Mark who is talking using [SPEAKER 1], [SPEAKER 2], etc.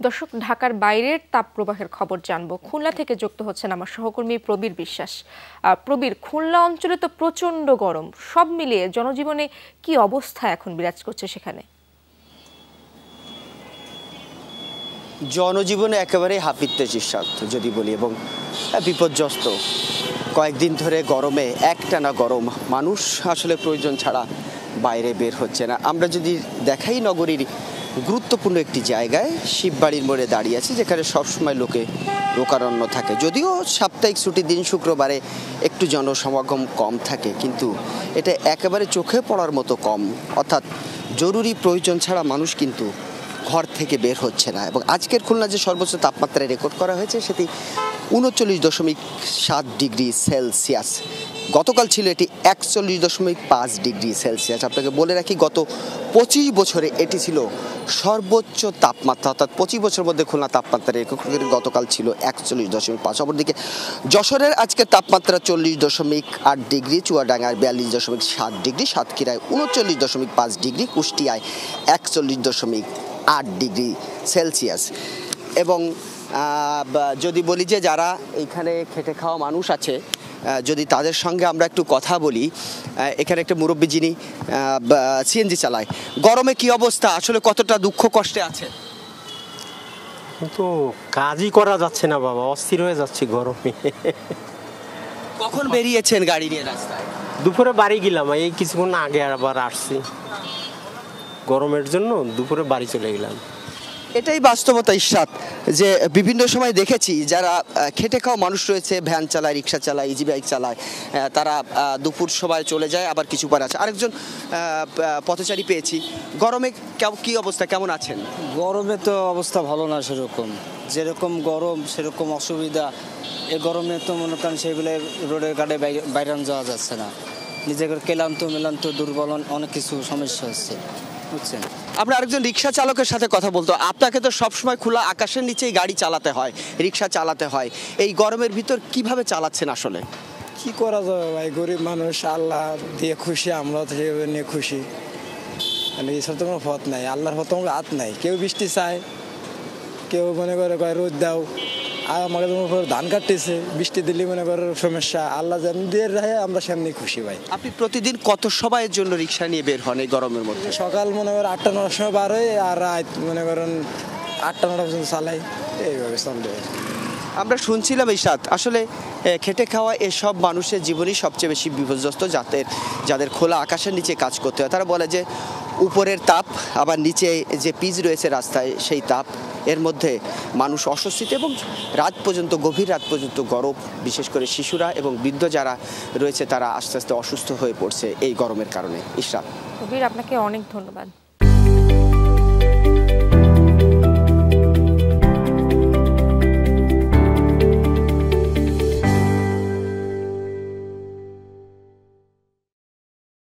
[SPEAKER 1] দর্শক, ঢাকার বাইরের তাপপ্রবাহের খবর জানবো। খুলনা থেকে যুক্ত হচ্ছেন আমার সহকর্মী প্রবীর বিশ্বাস। প্রবীর, খুলনা অঞ্চলে তো প্রচন্ড গরম, সব মিলিয়ে জনজীবনে কি অবস্থা এখন বিরাজ করছে সেখানে?
[SPEAKER 2] জনজীবনে একেবারে হাপিত্যচিসার্থ যদি বলি, এবং বিপর্যস্ত। কয়েকদিন ধরে গরমে একটানা গরম, মানুষ আসলে প্রয়োজন ছাড়া বাইরে বের হচ্ছে না। আমরা যদি দেখাই নগরীর গুরুত্বপূর্ণ একটি জায়গায় শিববাড়ির মোড়ে দাঁড়িয়ে আছে, যেখানে সবসময় লোকারণ্য থাকে। যদিও সাপ্তাহিক ছুটির দিন শুক্রবারে একটু জনসমাগম কম থাকে, কিন্তু এটা একেবারে চোখে পড়ার মতো কম। অর্থাৎ জরুরি প্রয়োজন ছাড়া মানুষ কিন্তু ঘর থেকে বের হচ্ছে না। এবং আজকের খুলনা যে সর্বোচ্চ তাপমাত্রা রেকর্ড করা হয়েছে সেটি 39.7 ডিগ্রি সেলসিয়াস। গতকাল ছিল এটি 41.5 ডিগ্রি সেলসিয়াস। আপনাকে বলে রাখি, গত 25 বছরে এটি ছিল সর্বোচ্চ তাপমাত্রা। অর্থাৎ 25 বছরের মধ্যে খুলনা তাপমাত্রা রেকর্ড গতকাল ছিল 41.5। অপরদিকে যশোরের আজকের তাপমাত্রা 40.8 ডিগ্রি, চুয়াডাঙ্গায় 42.7 ডিগ্রি, সাতক্ষীরায় 39.5 ডিগ্রি, কুষ্টিয়ায় 41.8 ডিগ্রি সেলসিয়াস। এবং যদি বলি যে যারা এইখানে খেটে খাওয়া মানুষ আছে, যদি তাদের সঙ্গে আমরা একটু কথা বলি, এখানে একটা মুরব্বী যিনি সিএনজি চালায়, গরমে কি অবস্থা, আসলে কতটা দুঃখ কষ্টে আছে?
[SPEAKER 3] কিন্তু কাজই করা যাচ্ছে না বাবা, অস্থির হয়ে যাচ্ছে গরমে।
[SPEAKER 2] কখন বেরিয়েছেন গাড়ি নিয়ে রাস্তায়?
[SPEAKER 3] দুপুরে বাড়ি গেলাম, এই কিছুক্ষণ আগে আবার আসছি। গরমের জন্য দুপুরে বাড়ি চলে গেলাম।
[SPEAKER 2] এটাই বাস্তবতা ইশরাত, যে বিভিন্ন সময় দেখেছি যারা খেটে খাওয়া মানুষ রয়েছে, ভ্যান চালায়, রিক্সা চালায়, ইজি বাইক চালায়, তারা দুপুর সময় চলে যায়, আবার কিছু পর আছে। আরেকজন পথচারী পেয়েছি। গরমে কি অবস্থা, কেমন আছেন?
[SPEAKER 4] গরমে তো অবস্থা ভালো না, সেরকম যেরকম গরম সেরকম অসুবিধা। এই গরমে তো মনে করেন সেগুলো রোডের ঘাটে বাইরে যাওয়া যাচ্ছে না। নিজেকে মেলান্ত দুর্বল, অনেক কিছু সমস্যা হচ্ছে, বুঝছেন।
[SPEAKER 2] আমরা আরেকজন রিক্সা চালকের সাথে কথা বলতো। আপনাকে তো সবসময় খোলা আকাশের নিচেই গাড়ি চালাতে হয়, রিক্সা চালাতে হয়, এই গরমের ভিতর কিভাবে চালাচ্ছেন আসলে?
[SPEAKER 5] কি করা যাবে ভাই, গরিব মানুষ, আল্লাহ দিয়ে খুশি, আমরা সেভাবে নিয়ে খুশি। এছাড়া তো কোনো পথ নাই, আল্লাহর পথ আমার হাত নাই। কেউ বৃষ্টি চায়, কেউ মনে করে কয় রোদ দাও, আর আমাকে ধান কাটতেছে, বৃষ্টি দিলে মনে করো সমস্যা। আল্লাহ যেমন দিয়ে রাখে আমরা সেমনি খুশি ভাই।
[SPEAKER 2] আপনি প্রতিদিন কত সময়ের জন্য রিক্সা নিয়ে বের হন এই গরমের মধ্যে?
[SPEAKER 5] সকাল মনে করেন 8টা-9টার সময় বার হয়ে, আর রাত মনে করেন 8টা-9টা পর্যন্ত চালাই, এইভাবে চলবে।
[SPEAKER 2] আমরা শুনছিলাম ইশরাত, আসলে খেটে খাওয়া এসব মানুষের জীবনই সবচেয়ে বেশি বিপর্যস্ত, যাদের খোলা আকাশের নিচে কাজ করতে হয়। তারা বলে যে উপরের তাপ, আবার নিচে যে পিচ রয়েছে রাস্তায় সেই তাপ, এর মধ্যে মানুষ অস্বস্তিতে, এবং গভীর রাত পর্যন্ত গরম। বিশেষ করে শিশুরা এবং বৃদ্ধ যারা রয়েছে তারা আস্তে আস্তে অসুস্থ হয়ে পড়ছে এই গরমের কারণে। ইশরাত,
[SPEAKER 1] প্রবীর, আপনাকে অনেক ধন্যবাদ।